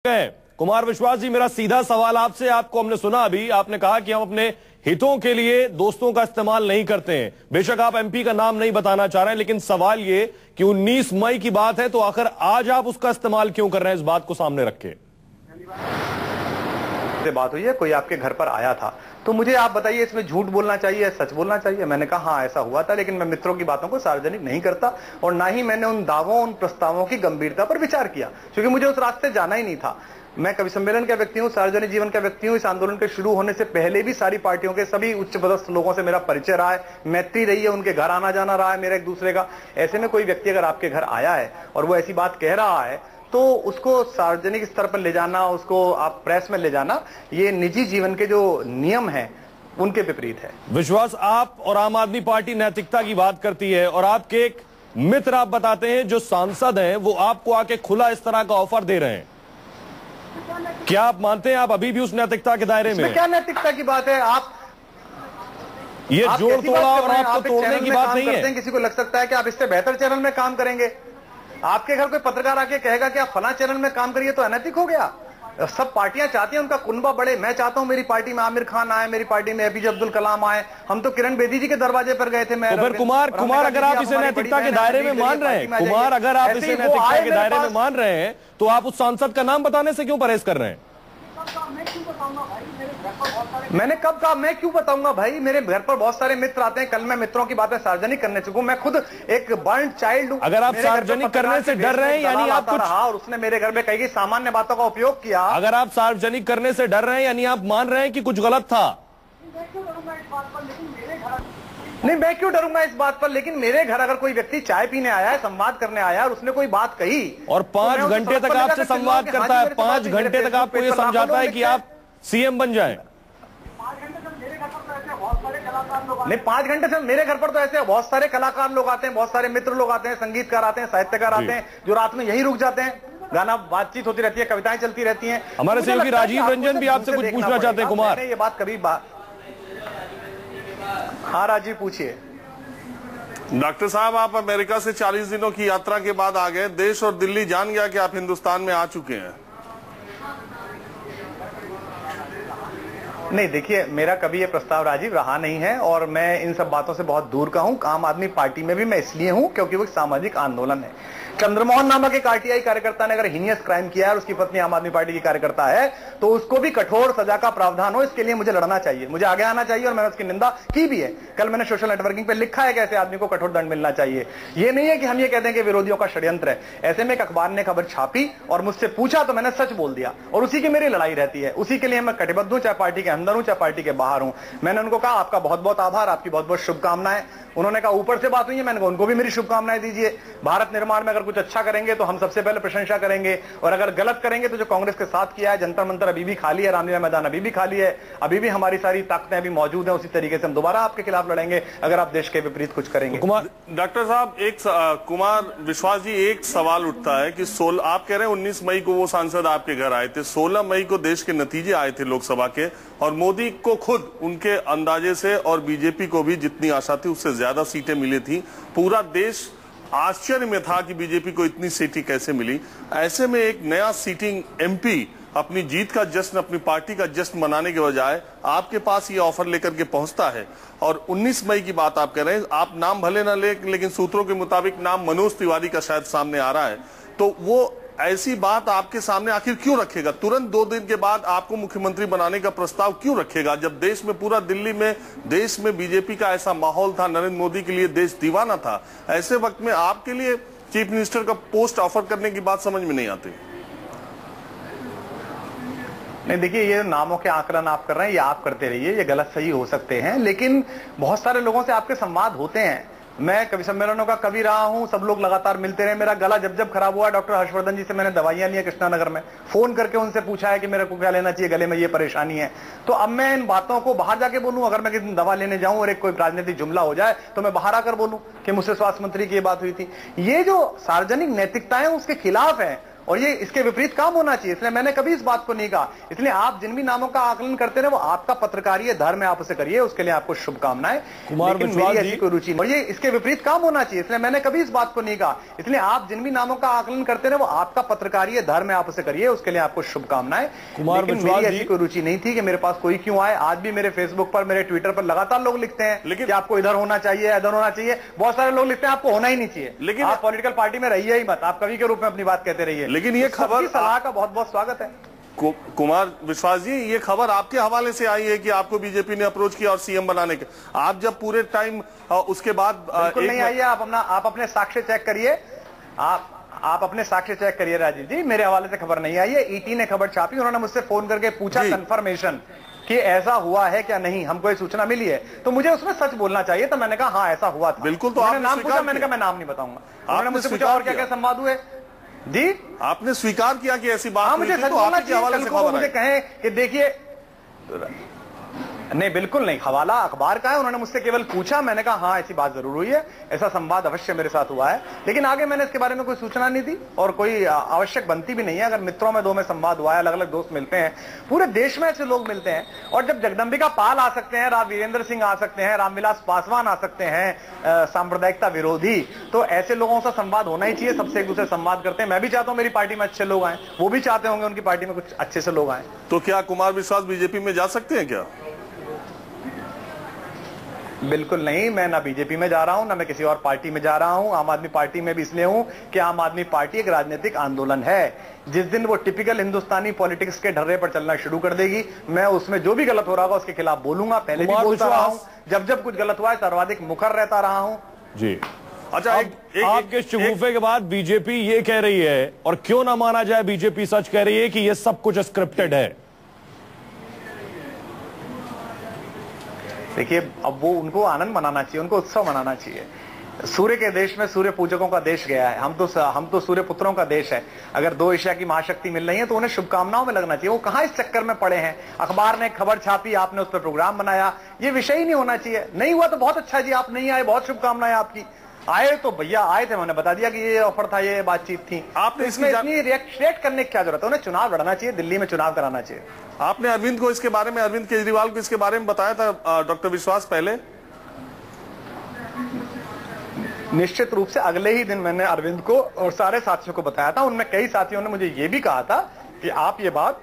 कुमार विश्वास जी, मेरा सीधा सवाल आपसे, आपको हमने सुना अभी, आपने कहा कि हम अपने हितों के लिए दोस्तों का इस्तेमाल नहीं करते हैं। बेशक आप एमपी का नाम नहीं बताना चाह रहे हैं, लेकिन सवाल ये कि 19 मई की बात है, तो आखिर आज आप उसका इस्तेमाल क्यों कर रहे हैं, इस बात को सामने रख के। बात हुई है, कोई आपके घर पर आया था, तो मुझे आप बताइए इसमें झूठ बोलना चाहिए, सच बोलना चाहिए। मैंने कहा हाँ ऐसा हुआ था, लेकिन मैं मित्रों की बातों को सार्वजनिक नहीं करता और ना ही मैंने उन दावों, उन प्रस्तावों की गंभीरता पर विचार किया, क्योंकि मुझे उस रास्ते जाना ही नहीं था। मैं कवि सम्मेलन का व्यक्ति हूं, सार्वजनिक जीवन का व्यक्ति हूं। इस आंदोलन के शुरू होने से पहले भी सारी पार्टियों के सभी उच्च पदस्थ लोगों से मेरा परिचय रहा है, मैत्री रही है, उनके घर आना जाना रहा है मेरा एक दूसरे का। ऐसे में कोई व्यक्ति अगर आपके घर आया है और वो ऐसी बात कह रहा है, तो उसको सार्वजनिक स्तर पर ले जाना, उसको आप प्रेस में ले जाना, ये निजी जीवन के जो नियम हैं उनके विपरीत है। विश्वास, आप और आम आदमी पार्टी नैतिकता की बात करती है और आपके एक मित्र आप बताते हैं जो सांसद हैं, वो आपको आके खुला इस तरह का ऑफर दे रहे हैं। क्या आप मानते हैं आप अभी भी उस नैतिकता के दायरे में? क्या नैतिकता की बात है? आप ये जोड़ तोड़ा और आपको तोड़ने की बात नहीं है। किसी को लग सकता है कि आप इससे बेहतर चैनल में काम करेंगे। आपके घर कोई पत्रकार आके कहेगा कि आप फला चैनल में काम करिए, तो अनैतिक हो गया। सब पार्टियां चाहती हैं उनका कुनबा बढ़े। मैं चाहता हूं मेरी पार्टी में आमिर खान आए, मेरी पार्टी में एपीजे अब्दुल कलाम आए। हम तो किरण बेदी जी के दरवाजे पर गए थे। मैं तो फिर कुमार अगर आप इसे नैतिकता के दायरे में मान रहे हैं, कुमार अगर आप इसे नैतिकता के दायरे में मान रहे हैं, तो आप उस सांसद का नाम बताने से क्यों परहेज कर रहे हैं? मैंने कब कहा मैं क्यों बताऊंगा भाई? मेरे घर पर बहुत सारे मित्र आते हैं। कल मैं मित्रों की बातें सार्वजनिक करने चुका हूं। मैं खुद एक बर्न चाइल्ड हूं। अगर आप सार्वजनिक करने से डर रहे हैं, यानी आप कुछ, और उसने मेरे घर में कई सामान्य बातों का उपयोग किया। अगर आप सार्वजनिक करने से डर रहे हैं, यानी आप मान रहे हैं कि कुछ गलत था। नहीं, मैं क्यों डरूंगा इस बात पर, लेकिन मेरे घर अगर कोई व्यक्ति चाय पीने आया है, संवाद करने आया है और उसने कोई बात कही और 5 घंटे तक आपसे संवाद करता है, 5 घंटे तक आपको ये समझाता है कि आप सीएम बन जाएं। नहीं, 5 घंटे से मेरे घर पर तो ऐसे बहुत सारे कलाकार लोग आते हैं, बहुत सारे मित्र लोग आते हैं, संगीतकार आते हैं, साहित्यकार आते हैं, जो रात में यही रुक जाते हैं। गाना, बातचीत होती रहती है, कविताएं चलती रहती हैं। हमारे सहयोगी राजीव रंजन भी आपसे कुछ पूछना चाहते हैं। कुमार, ये बात कभी हाँ राजीव पूछिए। डॉक्टर साहब, आप अमेरिका से 40 दिनों की यात्रा के बाद आ गए। देश और दिल्ली जान गया कि आप हिंदुस्तान में आ चुके हैं। नहीं, देखिए, मेरा कभी ये प्रस्ताव राजीव रहा नहीं है और मैं इन सब बातों से बहुत दूर का हूं। आम आदमी पार्टी में भी मैं इसलिए हूं क्योंकि वो एक सामाजिक आंदोलन है। चंद्रमोहन नामक एक आरटीआई कार्यकर्ता ने अगर हीनियस क्राइम किया है और उसकी पत्नी आम आदमी पार्टी की कार्यकर्ता है, तो उसको भी कठोर सजा का प्रावधान हो, इसके लिए मुझे लड़ना चाहिए, मुझे आगे आना चाहिए और मैंने उसकी निंदा की भी है। कल मैंने सोशल नेटवर्किंग पे लिखा है कि ऐसे आदमी को कठोर दंड मिलना चाहिए। ये नहीं है कि हम ये कहते हैं कि विरोधियों का षड्यंत्र है। ऐसे में एक अखबार ने खबर छापी और मुझसे पूछा तो मैंने सच बोल दिया और उसी की मेरी लड़ाई रहती है। उसी के लिए मैं कटिबद्ध हूं, चाहे पार्टी के अंदर हूं चाहे पार्टी के बाहर हूं। मैंने उनको कहा आपका बहुत बहुत आभार, आपकी बहुत बहुत शुभकामनाएं। उन्होंने कहा ऊपर से बात हुई है, मैंने कहा उनको भी मेरी शुभकामनाएं दीजिए। भारत निर्माण में अगर कुछ अच्छा करेंगे तो हम सबसे पहले प्रशंसा करेंगे और अगर गलत करेंगे तो जो कांग्रेस के साथ किया है, जंतर मंतर अभी भी खाली है, रामलीला मैदान अभी भी खाली है, अभी भी हमारी सारी ताकतें अभी मौजूद हैं। उसी तरीके से हम दोबारा आपके खिलाफ लड़ेंगे अगर आप देश के विपरीत कुछ करेंगे। कुमार, डॉक्टर साहब, कुमार विश्वास जी, एक सवाल उठता है कि आप कह रहे हैं 19 मई को वो सांसद आपके घर आए थे, 16 मई को देश के नतीजे आए थे लोकसभा के और मोदी को खुद उनके अंदाजे से और बीजेपी को भी जितनी आशा थी उससे ज्यादा सीटें मिली थी। पूरा देश आश्चर्य में था कि बीजेपी को इतनी सीटें कैसे मिली। ऐसे में एक नया सीटिंग एमपी अपनी जीत का जश्न, अपनी पार्टी का जश्न मनाने के बजाय आपके पास ये ऑफर लेकर के पहुंचता है और 19 मई की बात आप कह रहे हैं। आप नाम भले ना ले, लेकिन सूत्रों के मुताबिक नाम मनोज तिवारी का शायद सामने आ रहा है। तो वो ऐसी बात आपके सामने आखिर क्यों रखेगा? तुरंत 2 दिन के बाद आपको मुख्यमंत्री बनाने का प्रस्ताव क्यों रखेगा, जब देश में, पूरा दिल्ली में, देश में बीजेपी का ऐसा माहौल था, नरेंद्र मोदी के लिए देश दीवाना था। ऐसे वक्त में आपके लिए चीफ मिनिस्टर का पोस्ट ऑफर करने की बात समझ में नहीं आती। नहीं, देखिए, ये नामों के आकलन आप कर रहे हैं, ये आप करते रहिए, ये गलत सही हो सकते हैं, लेकिन बहुत सारे लोगों से आपके संवाद होते हैं। मैं कवि सम्मेलनों का कवि रहा हूं, सब लोग लगातार मिलते रहे। मेरा गला जब खराब हुआ, डॉक्टर हर्षवर्धन जी से मैंने दवाइयां ली कृष्णानगर में, फोन करके उनसे पूछा है कि मेरे को क्या लेना चाहिए, गले में ये परेशानी है। तो अब मैं इन बातों को बाहर जाके बोलूं? अगर मैं किसी दिन दवा लेने जाऊं और एक कोई राजनीतिक जुमला हो जाए तो मैं बाहर आकर बोलूं कि मुझसे स्वास्थ्य मंत्री की ये बात हुई थी। ये जो सार्वजनिक नैतिकता है उसके खिलाफ है और ये इसके विपरीत काम होना चाहिए, इसलिए मैंने कभी इस बात को नहीं कहा। इसलिए आप जिन भी नामों का आकलन करते रहे वो आपका पत्रकारीय धर्म है, आप उसे करिए, उसके लिए आपको शुभकामनाएं। लेकिन मेरी ऐसी कोई रुचि नहीं, और ये इसके विपरीत काम होना चाहिए, इसलिए मैंने कभी इस बात को नहीं कहा। इसलिए आप जिन भी नामों का आकलन करते रहे वो आपका पत्रकारीय धर्म है, आप उसे करिए, उसके लिए आपको शुभकामनाएं। लेकिन मेरी ऐसी कोई रुचि नहीं थी कि मेरे पास कोई क्यों आए। आज भी मेरे फेसबुक पर, मेरे ट्विटर पर लगातार लोग लिखते हैं कि आपको इधर होना चाहिए, इधर होना चाहिए। बहुत सारे लोग लिखते हैं आपको होना ही नहीं चाहिए, लेकिन आप पॉलिटिकल पार्टी में रहिए ही मत, आप कवि के रूप में अपनी बात कहते रहिए। लेकिन ये खबर, सलाह का बहुत बहुत स्वागत है। कुमार विश्वास जी, ये खबर आपके हवाले से आई है कि आपको बीजेपी ने अप्रोच किया और सीएम बनाने के, आप जब पूरे टाइम उसके बाद बिल्कुल नहीं आई है। आप अपने साक्ष्य चेक करिए, आप अपने साक्ष्य चेक करिए राजीव जी, मेरे हवाले से खबर नहीं आई है। ईटी ने खबर छापी, उन्होंने मुझसे फोन करके पूछा कंफर्मेशन कि ऐसा हुआ है क्या नहीं, हमको ये सूचना मिली है, तो मुझे उसमें सच बोलना चाहिए। तो मैंने कहा हाँ ऐसा हुआ था। बिल्कुल। तो आपने नाम पूछा, मैंने कहा मैं नाम नहीं बताऊंगा। उन्होंने मुझसे पूछा और क्या क्या संवाद हुए जी, आपने स्वीकार किया कि ऐसी बात मुझे सच बोलना चाहिए। मुझे कहें कि देखिए, नहीं बिल्कुल नहीं, हवाला अखबार का है, उन्होंने मुझसे केवल पूछा, मैंने कहा हाँ ऐसी बात जरूर हुई है, ऐसा संवाद अवश्य मेरे साथ हुआ है, लेकिन आगे मैंने इसके बारे में कोई सूचना नहीं दी और कोई आवश्यक बनती भी नहीं है। अगर मित्रों में दो में संवाद हुआ है, अलग अलग दोस्त मिलते हैं, पूरे देश में ऐसे लोग मिलते हैं, और जब जगदंबिका पाल आ सकते हैं, राव वीरेंद्र सिंह आ सकते हैं, रामविलास पासवान आ सकते हैं, सांप्रदायिकता विरोधी, तो ऐसे लोगों से संवाद होना ही चाहिए। सबसे एक दूसरे संवाद करते हैं। मैं भी चाहता हूं मेरी पार्टी में अच्छे लोग आए, वो भी चाहते होंगे उनकी पार्टी में कुछ अच्छे से लोग आए। तो क्या कुमार विश्वास बीजेपी में जा सकते हैं क्या? बिल्कुल नहीं, मैं ना बीजेपी में जा रहा हूं, ना मैं किसी और पार्टी में जा रहा हूं। आम आदमी पार्टी में भी इसलिए हूं कि आम आदमी पार्टी एक राजनीतिक आंदोलन है। जिस दिन वो टिपिकल हिंदुस्तानी पॉलिटिक्स के ढर्रे पर चलना शुरू कर देगी, मैं उसमें जो भी गलत हो रहा होगा उसके खिलाफ बोलूंगा। पहले भी बोलता रहा हूं, जब कुछ गलत हुआ है सर्वाधिक मुखर रहता रहा हूं जी। अच्छा, आपके शगुफे के बाद बीजेपी ये कह रही है, और क्यों ना माना जाए, बीजेपी सच कह रही है कि ये सब कुछ स्क्रिप्टेड है। देखिए, अब वो उनको आनंद मनाना चाहिए, उनको उत्सव मनाना चाहिए। सूर्य के देश में सूर्य पूजकों का देश गया है, हम तो सूर्य पुत्रों का देश है। अगर दो एशिया की महाशक्ति मिल रही है तो उन्हें शुभकामनाओं में लगना चाहिए। वो कहां इस चक्कर में पड़े हैं, अखबार ने खबर छापी, आपने उस पर प्रोग्राम बनाया, ये विषय ही नहीं होना चाहिए। नहीं हुआ तो बहुत अच्छा जी, आप नहीं आए, बहुत शुभकामनाएं आपकी। आए तो भैया आए थे, मैंने बता दिया कि ये ऑफर था, ये बातचीत थी। आपने इसमें इतनी रिएक्ट करने की क्या जरूरत है? उन्हें चुनाव लड़ना चाहिए, दिल्ली में चुनाव कराना चाहिए। आपने अरविंद को इसके बारे में, अरविंद केजरीवाल को इसके बारे में बताया था डॉक्टर विश्वास पहले? निश्चित रूप से अगले ही दिन मैंने अरविंद को और सारे साथियों को बताया था। उनमें कई साथियों ने मुझे यह भी कहा था कि आप ये बात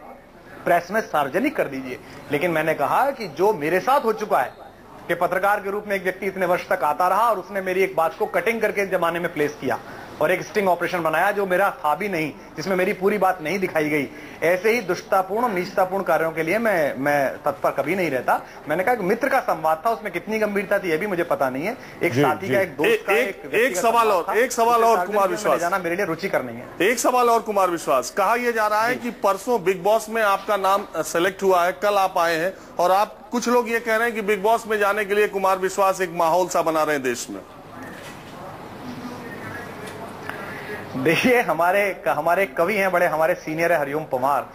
प्रेस में सार्वजनिक कर दीजिए, लेकिन मैंने कहा कि जो मेरे साथ हो चुका है कि पत्रकार के रूप में एक व्यक्ति इतने वर्ष तक आता रहा और उसने मेरी एक बात को कटिंग करके इस जमाने में प्लेस किया और एक स्टिंग ऑपरेशन बनाया जो मेरा था भी नहीं, जिसमें मेरी पूरी बात नहीं दिखाई गई। ऐसे ही दुष्टतापूर्ण और नीचतापूर्ण कार्यों के लिए मैं तत्पर कभी नहीं रहता। मैंने कहा कि मित्र का संवाद था, उसमें कितनी गंभीरता थी यह भी मुझे पता नहीं है। एक साथी का, एक दोस्त का, एक सवाल और कुमार विश्वास, जाना मेरे लिए रुचिकर नहीं है। एक सवाल और कुमार विश्वास, कहा यह जा रहा है कि परसों बिग बॉस में आपका नाम सेलेक्ट हुआ है, कल आप आए हैं, और आप, कुछ लोग ये कह रहे हैं कि बिग बॉस में जाने के लिए कुमार विश्वास एक माहौल सा बना रहे हैं देश में। देखिए, हमारे कवि हैं, बड़े हमारे सीनियर है हरिओम पवार,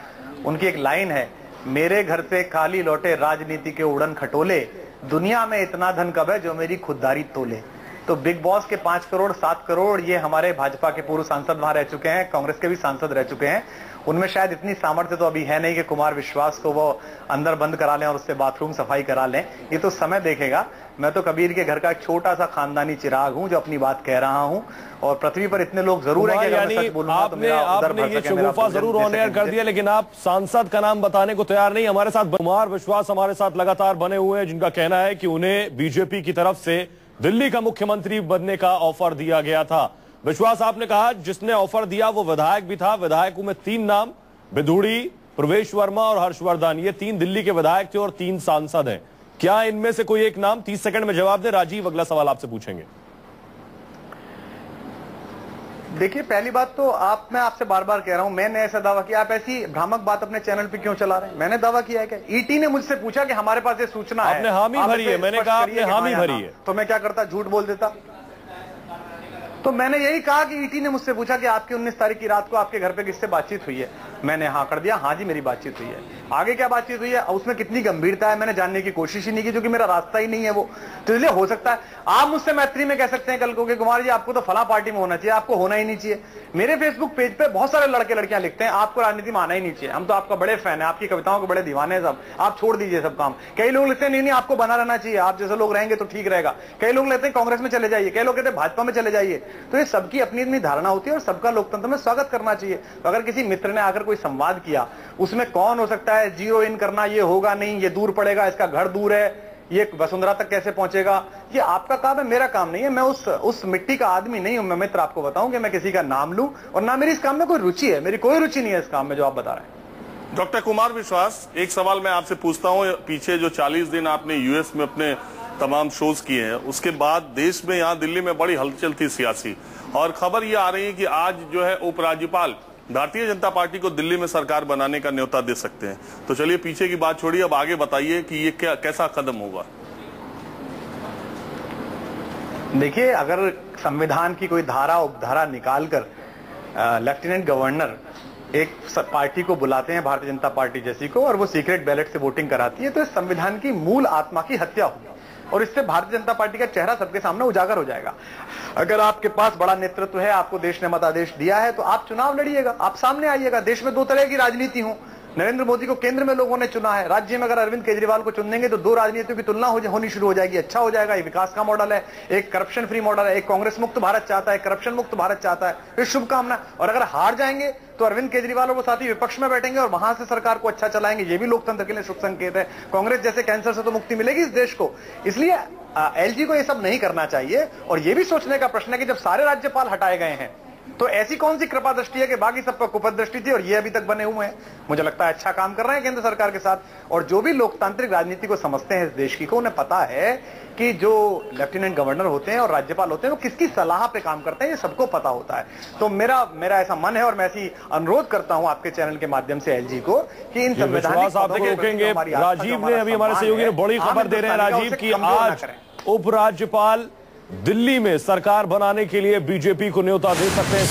उनकी एक लाइन है, मेरे घर से खाली लौटे राजनीति के उड़न खटोले, दुनिया में इतना धन कब है जो मेरी खुददारी तोले। तो बिग बॉस के 5 करोड़ 7 करोड़ ये हमारे भाजपा के पूर्व सांसद वहां रह चुके हैं, कांग्रेस के भी सांसद रह चुके हैं। उनमें शायद इतनी सामर्थ्य तो अभी है नहीं कि कुमार विश्वास को वो अंदर बंद करा लें और उससे बाथरूम सफाई करा लें। ये तो समय देखेगा। मैं तो कबीर के घर का एक छोटा सा खानदानी चिराग हूं जो अपनी बात कह रहा हूं, और पृथ्वी पर इतने लोग जरूर हैं कि अगर मैं सच बोलूंगा तो मेरा उधर भर ये शगुफा जरूर ऑन एयर कर दिया, लेकिन आप सांसद का नाम बताने को तैयार नहीं। हमारे साथ कुमार विश्वास हमारे साथ लगातार बने हुए हैं, जिनका कहना है कि उन्हें बीजेपी की तरफ से दिल्ली का मुख्यमंत्री बनने का ऑफर दिया गया था। विश्वास, आपने कहा जिसने ऑफर दिया वो विधायक भी था। विधायकों में 3 नाम, बिधूड़ी, प्रवेश वर्मा और हर्षवर्धन, ये 3 दिल्ली के विधायक थे और 3 सांसद हैं। क्या इनमें से कोई एक नाम? 30 सेकंड में जवाब दे। राजीव अगला सवाल आपसे पूछेंगे। देखिए, पहली बात तो मैं आपसे बार बार कह रहा हूं, मैंने ऐसा दावा किया, आप ऐसी भ्रामक बात अपने चैनल पे क्यों चला रहे हैं? मैंने दावा किया है क्या? ईटी ने मुझसे पूछा कि हमारे पास ये सूचना है, आपने हामी भरी है। मैंने कहा आपने हामी भरी है, तो मैं क्या करता, झूठ बोल देता? तो मैंने यही कहा कि ईटी ने मुझसे पूछा कि आपकी 19 तारीख की रात को आपके घर पे किससे बातचीत हुई है, मैंने हाँ कर दिया, हाँ जी मेरी बातचीत हुई है। आगे क्या बातचीत हुई है, उसमें कितनी गंभीरता है, मैंने जानने की कोशिश ही नहीं की, क्योंकि मेरा रास्ता ही नहीं है वो। तो इसलिए हो सकता है आप मुझसे मैत्री में कह सकते हैं कल को कि कुमार जी आपको तो फला पार्टी में होना चाहिए, आपको होना ही नहीं चाहिए। मेरे फेसबुक पेज पे बहुत सारे लड़के लड़कियां लिखते हैं आपको राजनीति में आना ही नहीं चाहिए, हम तो आपका बड़े फैन है, आपकी कविताओं के बड़े दीवाने हैं सब, आप छोड़ दीजिए सब काम। कई लोग लिखते हैं नहीं आपको बना रहना चाहिए, आप जैसे लोग रहेंगे तो ठीक रहेगा। कई लोग लेते हैं कांग्रेस में चले जाइए, कई लोग कहते हैं भाजपा में चले जाइए। तो ये सबकी अपनी अपनी धारणा होती है और सबका लोकतंत्र में स्वागत करना चाहिए। तो अगर किसी मित्र ने आकर कोई संवाद किया, उसमें कौन हो सकता है जीरो इन करना, ये होगा नहीं, ये दूर पड़ेगा, इसका घर दूर है, ये वसुंधरा तक कैसे पहुंचेगा, ये आपका काम है, मेरा काम नहीं है। मैं उस मिट्टी का आदमी नहीं हूं। मैं मित्र आपको बताऊं कि मैं किसी का नाम लूं, और ना मेरी इस काम में कोई रुचि है, मेरी कोई रुचि नहीं है इस काम में जो आप बता रहे हैं। डॉक्टर कुमार विश्वास, एक सवाल मैं आपसे पूछता हूं, पीछे जो 40 दिन आपने यूएस में अपने तमाम शोज किए हैं, उसके बाद देश में, यहाँ दिल्ली में बड़ी हलचल थी सियासी, और खबर ये आ रही है कि आज जो है उपराज्यपाल भारतीय जनता पार्टी को दिल्ली में सरकार बनाने का न्योता दे सकते हैं। तो चलिए पीछे की बात छोड़िए, अब आगे बताइए कि ये कैसा कदम होगा। देखिए, अगर संविधान की कोई धारा उपधारा निकालकर लेफ्टिनेंट गवर्नर एक पार्टी को बुलाते हैं, भारतीय जनता पार्टी जैसी को, और वो सीक्रेट बैलेट से वोटिंग कराती है, तो इस संविधान की मूल आत्मा की हत्या होगी, और इससे भारतीय जनता पार्टी का चेहरा सबके सामने उजागर हो जाएगा। अगर आपके पास बड़ा नेतृत्व है, आपको देश ने मतादेश दिया है, तो आप चुनाव लड़िएगा, आप सामने आइएगा। देश में दो तरह की राजनीति हो। नरेंद्र मोदी को केंद्र में लोगों ने चुना है, राज्य में अगर अरविंद केजरीवाल को चुन देंगे तो दो राजनीतियों की तुलना होनी शुरू हो जाएगी। अच्छा हो जाएगा, ये विकास का मॉडल है, एक करप्शन फ्री मॉडल है, एक कांग्रेस मुक्त भारत चाहता है, करप्शन मुक्त भारत चाहता है, ये शुभकामना। और अगर हार जाएंगे तो अरविंद केजरीवाल और वो साथी विपक्ष में बैठेंगे और वहां से सरकार को अच्छा चलाएंगे, ये भी लोकतंत्र के लिए शुभ संकेत है। कांग्रेस जैसे कैंसर से तो मुक्ति मिलेगी इस देश को। इसलिए एलजी को ये सब नहीं करना चाहिए, और ये भी सोचने का प्रश्न है कि जब सारे राज्यपाल हटाए गए हैं तो ऐसी कौन सी कृपा दृष्टि है कि बाकी सब पर कुपथ दृष्टि थी और ये अभी तक बने हुए हैं। मुझे लगता है अच्छा काम कर रहे हैं केंद्र सरकार के साथ, और जो भी लोकतांत्रिक राजनीति को समझते हैं इस देश की को, उन्हें पता है कि जो लेफ्टिनेंट गवर्नर होते हैं और राज्यपाल होते हैं वो किसकी सलाह पे काम करते हैं, ये सबको पता होता है। तो मेरा ऐसा मन है, और मैं ऐसी अनुरोध करता हूं आपके चैनल के माध्यम से एलजी को कि इन संवैधानिक रोकेंगे। राजीव ने अभी हमारे सहयोगी ने बड़ी खबर दे रहे हैं राजीव की आज उपराज्यपाल दिल्ली में सरकार बनाने के लिए बीजेपी को न्योता दे सकते हैं।